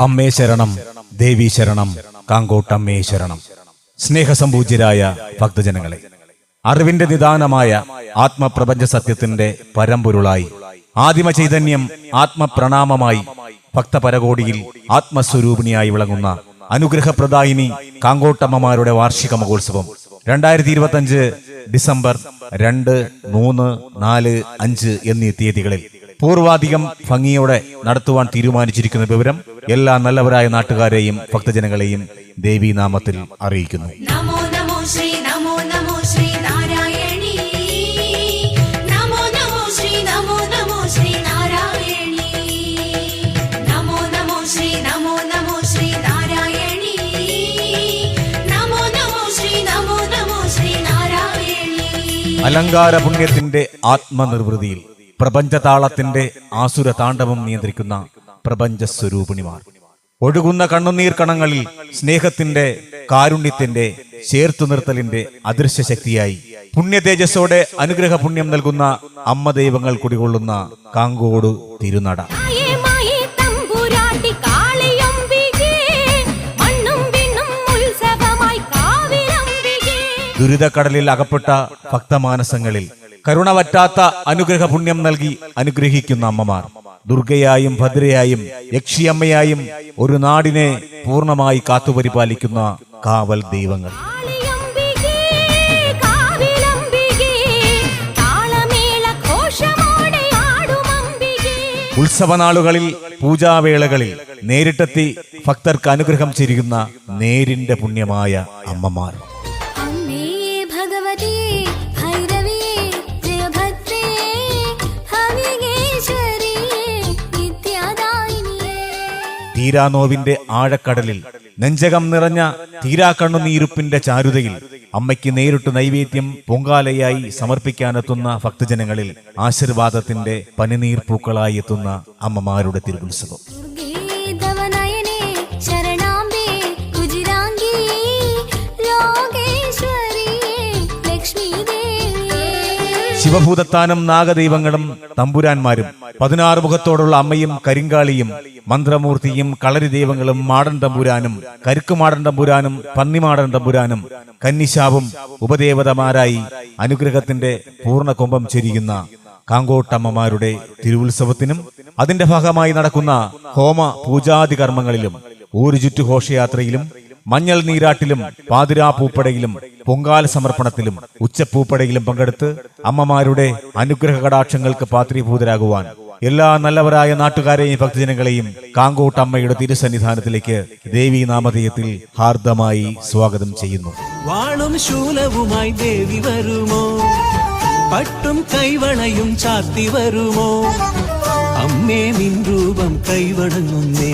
അമ്മേ ശരണം, ദേവി ശരണം, കാങ്കോട്ടമ്മേ ശരണം. സ്നേഹസമ്പൂജ്യരായ ഭക്തജനങ്ങളെ, അറിവിന്റെ നിദാനമായ ആത്മപ്രപഞ്ച സത്യത്തിന്റെ പരമ്പൊരുളായി ആദിമ ചൈതന്യം ആത്മപ്രണാമമായി ഭക്തപരകോടിയിൽ ആത്മസ്വരൂപിണിയായി വിളങ്ങുന്ന അനുഗ്രഹപ്രദായിനി കാങ്കോട്ടമ്മമാരുടെ വാർഷിക മഹോത്സവം 2025 ഡിസംബർ 2, 3, 4, 5 എന്നീ തീയതികളിൽ പൂർവാധികം ഭംഗിയോടെ നടത്തുവാൻ തീരുമാനിച്ചിരിക്കുന്ന വിവരം എല്ലാ നല്ലവരായ നാട്ടുകാരെയും ഭക്തജനങ്ങളെയും ദേവീനാമത്തിൽ അറിയിക്കുന്നു. നമോ നമോ ശ്രീ നമോ നമോ ശ്രീ നാരായണി, നമോ നമോ ശ്രീ നമോ നമോ ശ്രീ നാരായണി, നമോ നമോ ശ്രീ നമോ നമോ ശ്രീ നാരായണി, നമോ നമോ ശ്രീ നമോ നമോ ശ്രീ നാരായണി. അലങ്കാര പുണ്യത്തിന്റെ ആത്മനിർവൃതിയിൽ പ്രപഞ്ചതാളത്തിന്റെ ആസുര താണ്ഡവം നിയന്ത്രിക്കുന്ന പ്രപഞ്ച സ്വരൂപിണിമാർ, ഒഴുകുന്ന കണ്ണുനീർ കണങ്ങളിൽ സ്നേഹത്തിന്റെ, കാരുണ്യത്തിന്റെ, ചേർത്തുനിർത്തലിന്റെ അദൃശ്യ ശക്തിയായി പുണ്യതേജസ്സോടെ അനുഗ്രഹ പുണ്യം നൽകുന്ന അമ്മ ദൈവങ്ങൾ കുടികൊള്ളുന്ന കാങ്കോട് തിരുനട. ദുരിതക്കടലിൽ അകപ്പെട്ട ഭക്തമാനസങ്ങളിൽ കരുണ വറ്റാത്ത അനുഗ്രഹ പുണ്യം നൽകി അനുഗ്രഹിക്കുന്ന അമ്മമാർ, ദുർഗയായും ഭദ്രയായും യക്ഷിയമ്മയായും ഒരു നാടിനെ പൂർണ്ണമായി കാത്തുപരിപാലിക്കുന്ന കാവൽ ദൈവങ്ങൾ. ഉത്സവനാളുകളിൽ, പൂജാവേളകളിൽ നേരിട്ടെത്തി ഭക്തർക്ക് അനുഗ്രഹം ചെരിയുന്ന നേരിന്റെ പുണ്യമായ അമ്മമാർ. തീരാനോവിന്റെ ആഴക്കടലിൽ നെഞ്ചകം നിറഞ്ഞ തീരാക്കണ്ണുനീരുപ്പിന്റെ ചാരുതയിൽ അമ്മയ്ക്ക് നേരിട്ട് നൈവേദ്യം പൊങ്കാലയായി സമർപ്പിക്കാനെത്തുന്ന ഭക്തജനങ്ങളിൽ ആശീർവാദത്തിന്റെ പനിനീർ പൂക്കളായി എത്തുന്ന അമ്മമാരുടെ തിരുവുത്സവം. ശിവഭൂതത്താനും നാഗദൈവങ്ങളും തമ്പുരാന്മാരും 16 മുഖത്തോടുള്ള അമ്മയും കരിങ്കാളിയും മന്ത്രമൂർത്തിയും കളരി ദൈവങ്ങളും മാടൻ തമ്പുരാനും കരുക്കുമാടൻ തമ്പുരാനും പന്നിമാടൻ തമ്പുരാനും കന്നിശാവും ഉപദേവതമാരായി അനുഗ്രഹത്തിന്റെ പൂർണ്ണ കൊമ്പം ചെരിയുന്ന കാങ്കോട്ടമ്മമാരുടെ തിരുവുത്സവത്തിനും അതിന്റെ ഭാഗമായി നടക്കുന്ന ഹോമ പൂജാതി കർമ്മങ്ങളിലും ഊരുചുറ്റു ഘോഷയാത്രയിലും മഞ്ഞൾ നീരാട്ടിലും പാതിരാ പൂപ്പടയിലും പൊങ്കാല സമർപ്പണത്തിലും ഉച്ചപ്പൂപ്പടയിലും പങ്കെടുത്ത് അമ്മമാരുടെ അനുഗ്രഹ കടാക്ഷങ്ങൾക്ക് പാത്രീഭൂതരാകുവാൻ എല്ലാ നല്ലവരായ നാട്ടുകാരെയും ഭക്തജനങ്ങളെയും കാങ്കോട്ടമ്മയുടെ തിരുസന്നിധാനത്തിലേക്ക് ദേവീ നാമധേയത്തിൽ ഹാർദമായി സ്വാഗതം ചെയ്യുന്നു. വാളും ശൂലവുമായി ദേവി വരുമോ, പട്ടും കൈവളയും ചാർത്തി വരുമോ, അമ്മേ നിൻ രൂപം കൈവണങ്ങുന്നേ.